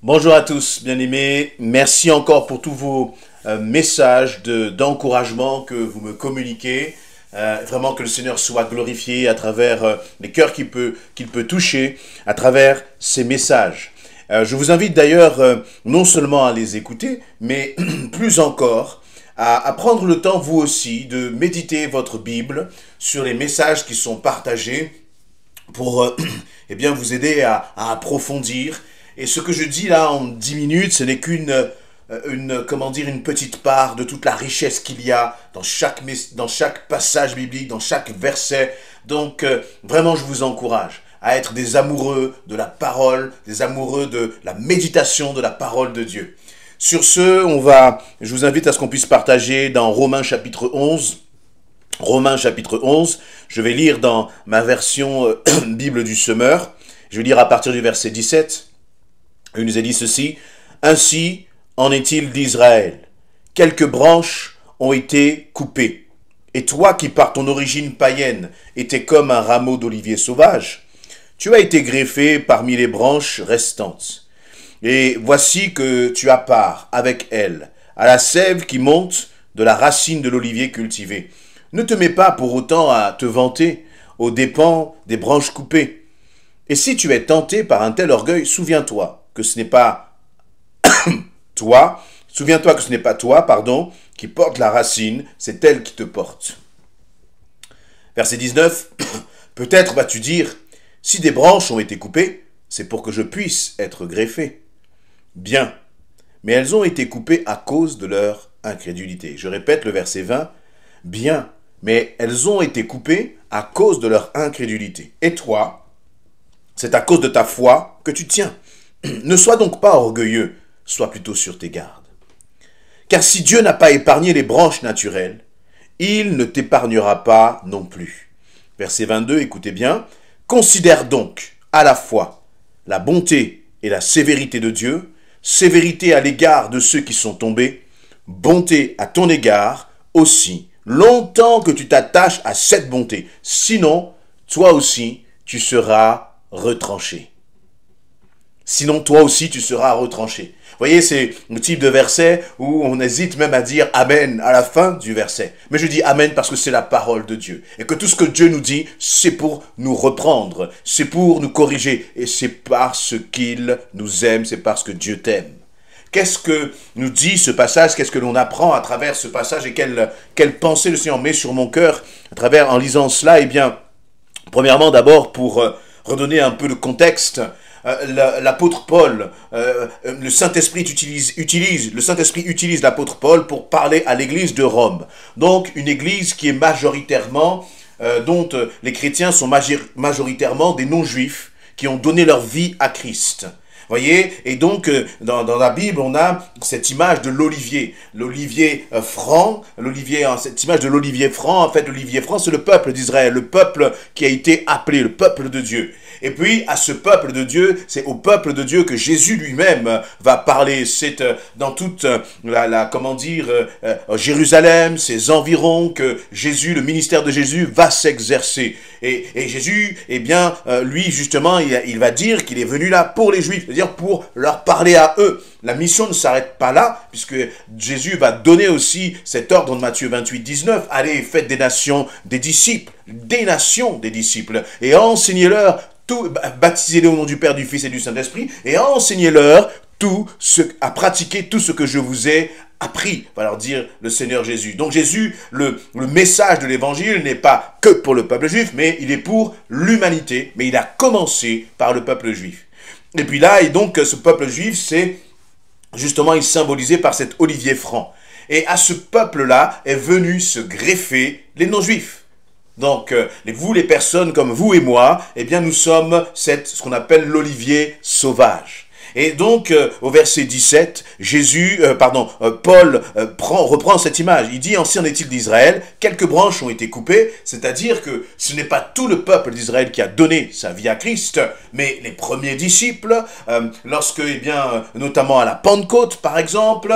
Bonjour à tous, bien-aimés. Merci encore pour tous vos messages d'encouragement que vous me communiquez. Vraiment que le Seigneur soit glorifié à travers les cœurs qu'il peut toucher à travers ces messages. Je vous invite d'ailleurs non seulement à les écouter, mais plus encore à prendre le temps, vous aussi, de méditer votre Bible sur les messages qui sont partagés pour eh bien, vous aider à approfondir. Et ce que je dis là en 10 minutes, ce n'est comment dire, une petite part de toute la richesse qu'il y a dans chaque passage biblique, dans chaque verset. Donc, vraiment, je vous encourage à être des amoureux de la parole, des amoureux de la méditation de la parole de Dieu. Sur ce, je vous invite à ce qu'on puisse partager dans Romains chapitre 11. Romains chapitre 11, je vais lire dans ma version Bible du Semeur. Je vais lire à partir du verset 17. Il nous est dit ceci: « Ainsi en est-il d'Israël. Quelques branches ont été coupées. Et toi qui par ton origine païenne étais comme un rameau d'olivier sauvage, tu as été greffé parmi les branches restantes. Et voici que tu as part avec elles à la sève qui monte de la racine de l'olivier cultivé. Ne te mets pas pour autant à te vanter aux dépens des branches coupées. Et si tu es tenté par un tel orgueil, souviens-toi que ce n'est pas toi, qui porte la racine, c'est elle qui te porte. » Verset 19, « Peut-être vas-tu dire, si des branches ont été coupées, c'est pour que je puisse être greffé. Bien, mais elles ont été coupées à cause de leur incrédulité. » Je répète le verset 20, « Bien, mais elles ont été coupées à cause de leur incrédulité. Et toi, c'est à cause de ta foi que tu tiens. Ne sois donc pas orgueilleux, sois plutôt sur tes gardes. Car si Dieu n'a pas épargné les branches naturelles, il ne t'épargnera pas non plus. » Verset 22, écoutez bien. « Considère donc à la fois la bonté et la sévérité de Dieu, sévérité à l'égard de ceux qui sont tombés, bonté à ton égard aussi, longtemps que tu t'attaches à cette bonté. Sinon, toi aussi, tu seras retranché. » Sinon, toi aussi, tu seras retranché. Vous voyez, c'est le type de verset où on hésite même à dire Amen à la fin du verset. Mais je dis Amen parce que c'est la parole de Dieu. Et que tout ce que Dieu nous dit, c'est pour nous reprendre, c'est pour nous corriger. Et c'est parce qu'il nous aime, c'est parce que Dieu t'aime. Qu'est-ce que nous dit ce passage? Qu'est-ce que l'on apprend à travers ce passage? Et quelle pensée le Seigneur met sur mon cœur en lisant cela? Eh bien, premièrement, d'abord, pour redonner un peu le contexte, l'apôtre Paul, le Saint-Esprit utilise l'apôtre Paul pour parler à l'église de Rome. Donc, une église qui est majoritairement, dont les chrétiens sont majoritairement des non-juifs qui ont donné leur vie à Christ. Voyez, et donc dans la Bible, on a cette image de l'olivier franc, cette image de l'olivier franc. En fait, l'olivier franc, c'est le peuple d'Israël, le peuple qui a été appelé, le peuple de Dieu. Et puis, à ce peuple de Dieu, c'est au peuple de Dieu que Jésus lui-même va parler. C'est dans toute Jérusalem, ses environs, que Jésus, le ministère de Jésus, va s'exercer. Et Jésus, eh bien, lui, justement, il va dire qu'il est venu là pour les Juifs, c'est-à-dire pour leur parler à eux. La mission ne s'arrête pas là, puisque Jésus va donner aussi cet ordre de Matthieu 28, 19. « Allez, faites des nations des disciples, et enseignez-leur tout, baptisez-les au nom du Père, du Fils et du Saint-Esprit, et enseignez-leur à pratiquer tout ce que je vous ai appris, va leur dire le Seigneur Jésus. » Donc Jésus, le message de l'évangile n'est pas que pour le peuple juif, mais il est pour l'humanité, mais il a commencé par le peuple juif. Et puis là, et donc ce peuple juif, c'est justement, il est symbolisé par cet olivier franc. Et à ce peuple-là est venu se greffer les non-juifs. Donc, vous, les personnes comme vous et moi, eh bien, nous sommes ce qu'on appelle l'olivier sauvage. Et donc, au verset 17, Paul reprend cette image. Il dit, « Ainsi en est-il d'Israël, quelques branches ont été coupées », c'est-à-dire que ce n'est pas tout le peuple d'Israël qui a donné sa vie à Christ, mais les premiers disciples, lorsque, eh bien, notamment à la Pentecôte, par exemple,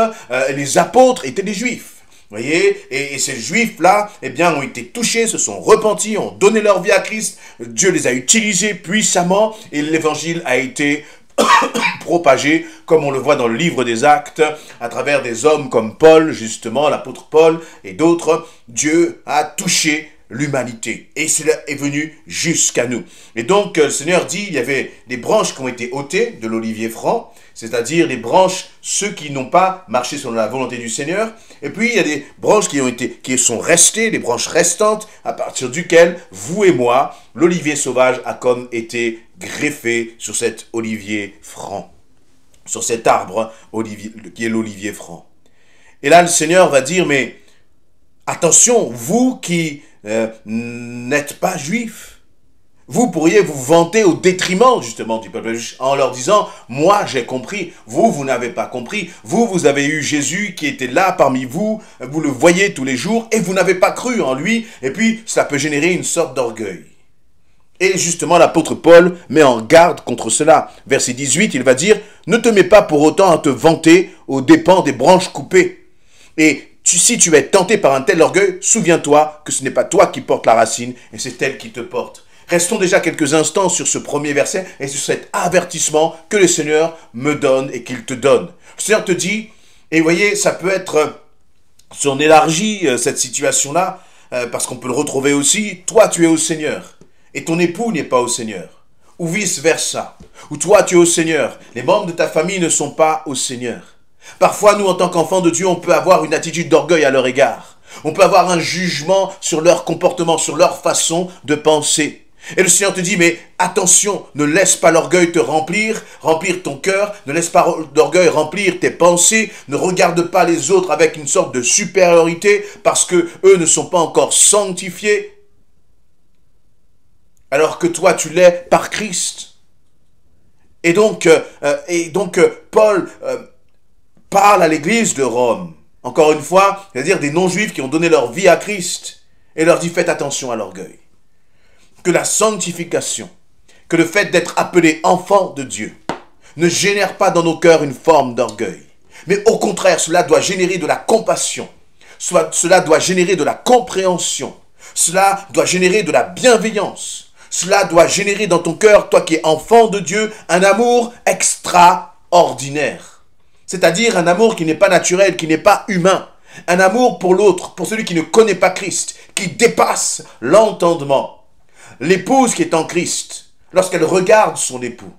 les apôtres étaient des Juifs. Vous voyez, et ces Juifs-là, eh bien, ont été touchés, se sont repentis, ont donné leur vie à Christ. Dieu les a utilisés puissamment et l'évangile a été propagé, comme on le voit dans le livre des Actes, à travers des hommes comme Paul, justement, l'apôtre Paul et d'autres. Dieu a touché l'humanité. Et cela est venu jusqu'à nous. Et donc, le Seigneur dit, il y avait des branches qui ont été ôtées de l'olivier franc, c'est-à-dire les branches, ceux qui n'ont pas marché selon la volonté du Seigneur. Et puis, il y a des branches qui sont restées, des branches restantes, à partir duquel, vous et moi, l'olivier sauvage a comme été greffé sur cet olivier franc, sur cet arbre qui est l'olivier franc. Et là, le Seigneur va dire, mais attention, vous qui n'êtes pas juifs, vous pourriez vous vanter au détriment justement du peuple juif en leur disant, moi j'ai compris, vous n'avez pas compris, vous avez eu Jésus qui était là parmi vous, vous le voyez tous les jours et vous n'avez pas cru en lui, et puis ça peut générer une sorte d'orgueil. Et justement l'apôtre Paul met en garde contre cela. Verset 18, il va dire, ne te mets pas pour autant à te vanter aux dépens des branches coupées. Et si tu es tenté par un tel orgueil, souviens-toi que ce n'est pas toi qui portes la racine, et c'est elle qui te porte. Restons déjà quelques instants sur ce premier verset et sur cet avertissement que le Seigneur me donne et qu'il te donne. Le Seigneur te dit, et vous voyez, ça peut être, si on élargit cette situation-là, parce qu'on peut le retrouver aussi, toi tu es au Seigneur, et ton époux n'est pas au Seigneur, ou vice-versa, ou toi tu es au Seigneur, les membres de ta famille ne sont pas au Seigneur. Parfois, nous, en tant qu'enfants de Dieu, on peut avoir une attitude d'orgueil à leur égard. On peut avoir un jugement sur leur comportement, sur leur façon de penser. Et le Seigneur te dit, mais attention, ne laisse pas l'orgueil te remplir ton cœur, ne laisse pas l'orgueil remplir tes pensées, ne regarde pas les autres avec une sorte de supériorité parce que eux ne sont pas encore sanctifiés, alors que toi, tu l'es par Christ. Et donc Paul parle à l'église de Rome, encore une fois, c'est-à-dire des non-juifs qui ont donné leur vie à Christ, et leur dit, faites attention à l'orgueil. Que la sanctification, que le fait d'être appelé enfant de Dieu, ne génère pas dans nos cœurs une forme d'orgueil. Mais au contraire, cela doit générer de la compassion, cela doit générer de la compréhension, cela doit générer de la bienveillance, cela doit générer dans ton cœur, toi qui es enfant de Dieu, un amour extraordinaire. C'est-à-dire un amour qui n'est pas naturel, qui n'est pas humain. Un amour pour l'autre, pour celui qui ne connaît pas Christ, qui dépasse l'entendement. L'épouse qui est en Christ, lorsqu'elle regarde son époux,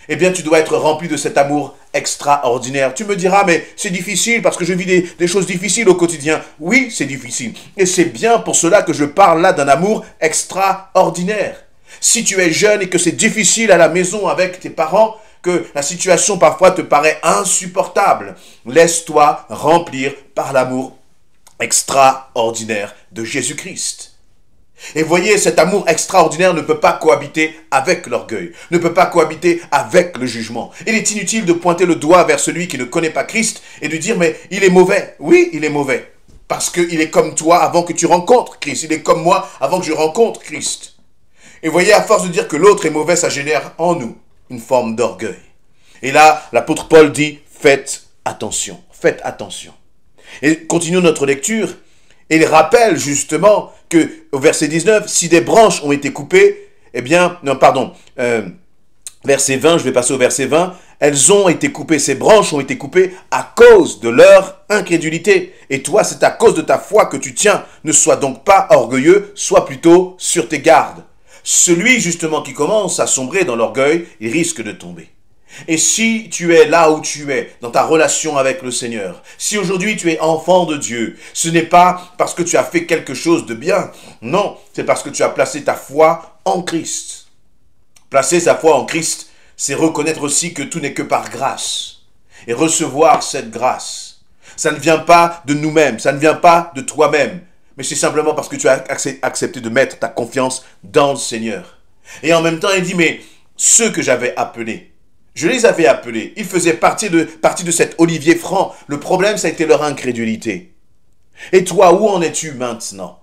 eh bien tu dois être rempli de cet amour extraordinaire. Tu me diras, mais c'est difficile parce que je vis des choses difficiles au quotidien. Oui, c'est difficile. Et c'est bien pour cela que je parle là d'un amour extraordinaire. Si tu es jeune et que c'est difficile à la maison avec tes parents, que la situation parfois te paraît insupportable, laisse-toi remplir par l'amour extraordinaire de Jésus-Christ. Et voyez, cet amour extraordinaire ne peut pas cohabiter avec l'orgueil, ne peut pas cohabiter avec le jugement. Il est inutile de pointer le doigt vers celui qui ne connaît pas Christ et de dire, mais il est mauvais. Oui, il est mauvais, parce qu'il est comme toi avant que tu rencontres Christ. Il est comme moi avant que je rencontre Christ. Et voyez, à force de dire que l'autre est mauvais, ça génère en nous une forme d'orgueil. Et là, l'apôtre Paul dit, faites attention, faites attention. Et continuons notre lecture, et il rappelle justement que au verset 19, si des branches ont été coupées, eh bien, non, pardon, verset 20, je vais passer au verset 20, elles ont été coupées, ces branches ont été coupées à cause de leur incrédulité. Et toi, c'est à cause de ta foi que tu tiens. Ne sois donc pas orgueilleux, sois plutôt sur tes gardes. Celui justement qui commence à sombrer dans l'orgueil, il risque de tomber. Et si tu es là où tu es, dans ta relation avec le Seigneur, si aujourd'hui tu es enfant de Dieu, ce n'est pas parce que tu as fait quelque chose de bien, non, c'est parce que tu as placé ta foi en Christ. Placer sa foi en Christ, c'est reconnaître aussi que tout n'est que par grâce. Et recevoir cette grâce, ça ne vient pas de nous-mêmes, ça ne vient pas de toi-même, mais c'est simplement parce que tu as accepté de mettre ta confiance dans le Seigneur. Et en même temps, il dit, mais ceux que j'avais appelés, je les avais appelés, ils faisaient partie de cet olivier franc. Le problème, ça a été leur incrédulité. Et toi, où en es-tu maintenant?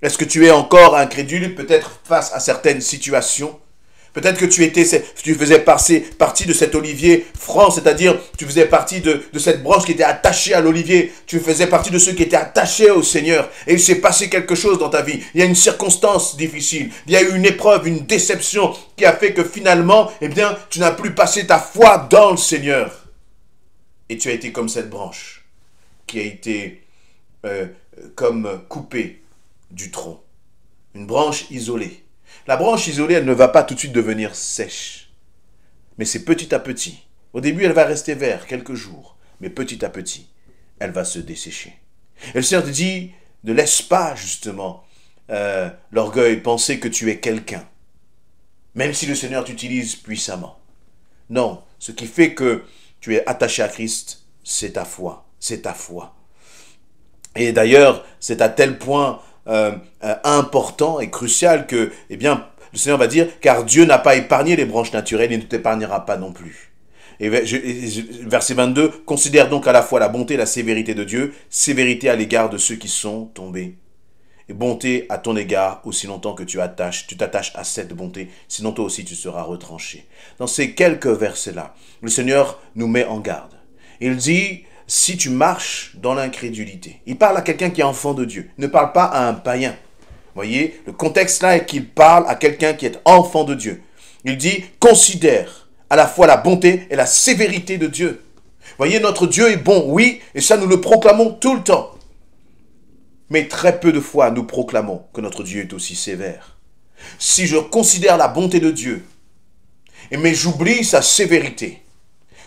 Est-ce que tu es encore incrédule, peut-être face à certaines situations? Peut-être que tu faisais partie de cet olivier franc, c'est-à-dire tu faisais partie de cette branche qui était attachée à l'olivier. Tu faisais partie de ceux qui étaient attachés au Seigneur. Et il s'est passé quelque chose dans ta vie. Il y a une circonstance difficile. Il y a eu une épreuve, une déception qui a fait que finalement, eh bien, tu n'as plus passé ta foi dans le Seigneur. Et tu as été comme cette branche qui a été comme coupée du tronc. Une branche isolée. La branche isolée, elle ne va pas tout de suite devenir sèche. Mais c'est petit à petit. Au début, elle va rester verte quelques jours. Mais petit à petit, elle va se dessécher. Et le Seigneur te dit, ne laisse pas justement l'orgueil penser que tu es quelqu'un. Même si le Seigneur t'utilise puissamment. Non, ce qui fait que tu es attaché à Christ, c'est ta foi. C'est ta foi. Et d'ailleurs, c'est à tel point important et crucial que, eh bien, le Seigneur va dire, car Dieu n'a pas épargné les branches naturelles, il ne t'épargnera pas non plus. Et verset 22, considère donc à la fois la bonté et la sévérité de Dieu, sévérité à l'égard de ceux qui sont tombés, et bonté à ton égard aussi longtemps que tu t'attaches à cette bonté, sinon toi aussi tu seras retranché. Dans ces quelques versets-là, le Seigneur nous met en garde. Il dit, si tu marches dans l'incrédulité, il parle à quelqu'un qui est enfant de Dieu, il ne parle pas à un païen. Vous voyez, le contexte là est qu'il parle à quelqu'un qui est enfant de Dieu. Il dit, considère à la fois la bonté et la sévérité de Dieu. Vous voyez, notre Dieu est bon, oui, et ça nous le proclamons tout le temps. Mais très peu de fois nous proclamons que notre Dieu est aussi sévère. Si je considère la bonté de Dieu, mais j'oublie sa sévérité,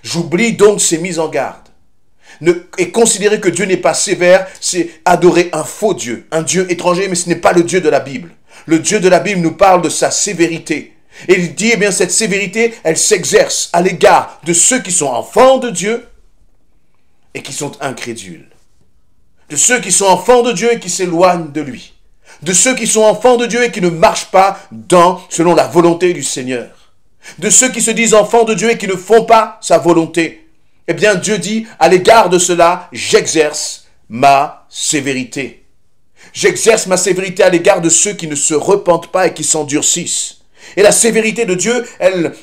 j'oublie donc ses mises en garde, et considérer que Dieu n'est pas sévère, c'est adorer un faux Dieu, un Dieu étranger, mais ce n'est pas le Dieu de la Bible. Le Dieu de la Bible nous parle de sa sévérité. Et il dit, eh bien, cette sévérité, elle s'exerce à l'égard de ceux qui sont enfants de Dieu et qui sont incrédules. De ceux qui sont enfants de Dieu et qui s'éloignent de lui. De ceux qui sont enfants de Dieu et qui ne marchent pas selon la volonté du Seigneur. De ceux qui se disent enfants de Dieu et qui ne font pas sa volonté. Eh bien, Dieu dit, à l'égard de cela, j'exerce ma sévérité. J'exerce ma sévérité à l'égard de ceux qui ne se repentent pas et qui s'endurcissent. Et la sévérité de Dieu, elle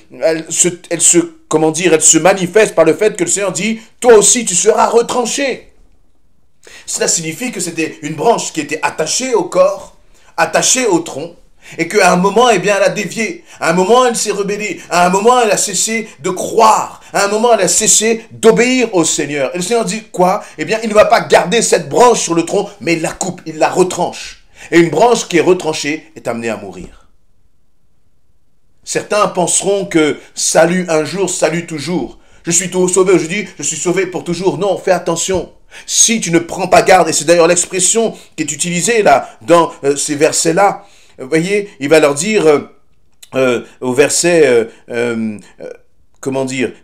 se manifeste par le fait que le Seigneur dit, toi aussi tu seras retranché. Cela signifie que c'était une branche qui était attachée au corps, attachée au tronc, et qu'à un moment, eh bien, elle a dévié. À un moment, elle s'est rebellée. À un moment, elle a cessé de croire. À un moment, elle a cessé d'obéir au Seigneur. Et le Seigneur dit quoi? Eh bien, il ne va pas garder cette branche sur le tronc, mais il la coupe, il la retranche. Et une branche qui est retranchée est amenée à mourir. Certains penseront que salut un jour, salut toujours. Je suis tout sauvé aujourd'hui, je suis sauvé pour toujours. Non, fais attention. Si tu ne prends pas garde, et c'est d'ailleurs l'expression qui est utilisée là, dans ces versets-là, vous voyez, il va leur dire au verset,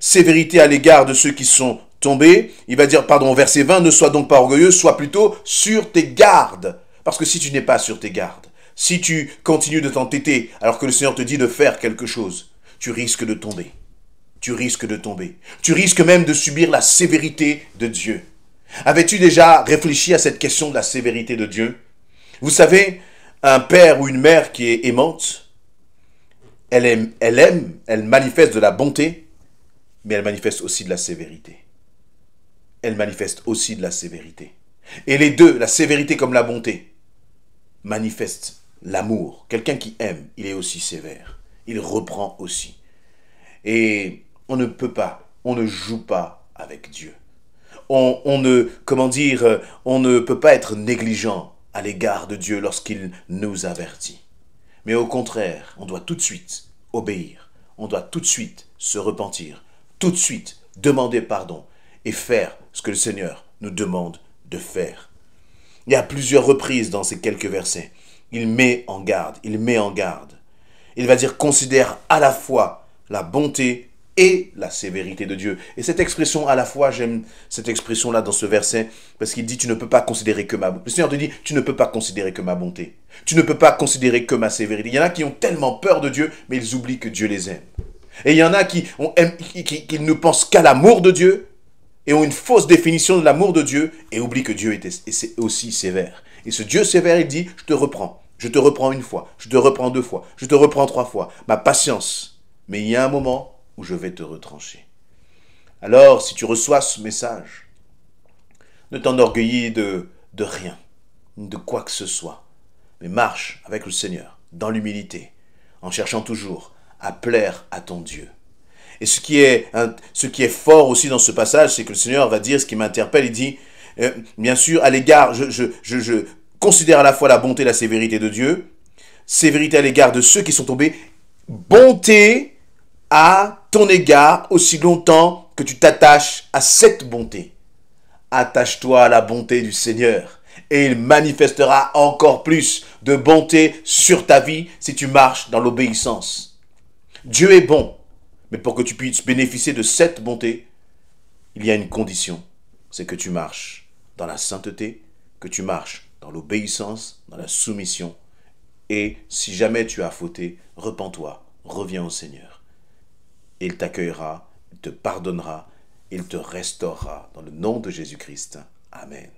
sévérité à l'égard de ceux qui sont tombés. Il va dire, au verset 20, ne sois donc pas orgueilleux, sois plutôt sur tes gardes. Parce que si tu n'es pas sur tes gardes, si tu continues de t'entêter alors que le Seigneur te dit de faire quelque chose, tu risques de tomber. Tu risques de tomber. Tu risques même de subir la sévérité de Dieu. Avais-tu déjà réfléchi à cette question de la sévérité de Dieu? Vous savez, un père ou une mère qui est aimante, elle manifeste de la bonté, mais elle manifeste aussi de la sévérité. Elle manifeste aussi de la sévérité. Et les deux, la sévérité comme la bonté, manifestent l'amour. Quelqu'un qui aime, il est aussi sévère. Il reprend aussi. Et on ne peut pas, on ne joue pas avec Dieu. On ne peut pas être négligent à l'égard de Dieu lorsqu'il nous avertit. Mais au contraire, on doit tout de suite obéir. On doit tout de suite se repentir. Tout de suite demander pardon et faire ce que le Seigneur nous demande de faire. Il y a plusieurs reprises dans ces quelques versets. Il met en garde, il met en garde. Il va dire, considère à la fois la bonté et la sévérité de Dieu. Et cette expression à la fois, j'aime cette expression-là dans ce verset, parce qu'il dit, tu ne peux pas considérer que ma bonté. Le Seigneur te dit, tu ne peux pas considérer que ma bonté. Tu ne peux pas considérer que ma sévérité. Il y en a qui ont tellement peur de Dieu, mais ils oublient que Dieu les aime. Et il y en a qui ne pensent qu'à l'amour de Dieu, et ont une fausse définition de l'amour de Dieu, et oublient que Dieu est aussi sévère. Et ce Dieu sévère, il dit, je te reprends une fois, je te reprends 2 fois, je te reprends 3 fois. Ma patience mais il y a un moment où je vais te retrancher. Alors, si tu reçois ce message, ne t'enorgueillis de rien, de quoi que ce soit, mais marche avec le Seigneur, dans l'humilité, en cherchant toujours à plaire à ton Dieu. Et ce qui est fort aussi dans ce passage, c'est que le Seigneur va dire, ce qui m'interpelle, il dit, bien sûr, à l'égard, je considère à la fois la bonté et la sévérité de Dieu, sévérité à l'égard de ceux qui sont tombés, bonté à ton égard aussi longtemps que tu t'attaches à cette bonté. Attache-toi à la bonté du Seigneur et il manifestera encore plus de bonté sur ta vie si tu marches dans l'obéissance. Dieu est bon, mais pour que tu puisses bénéficier de cette bonté, il y a une condition, c'est que tu marches dans la sainteté, que tu marches dans l'obéissance, dans la soumission. Et si jamais tu as fauté, repens-toi, reviens au Seigneur. Il t'accueillera, il te pardonnera, il te restaurera dans le nom de Jésus-Christ. Amen.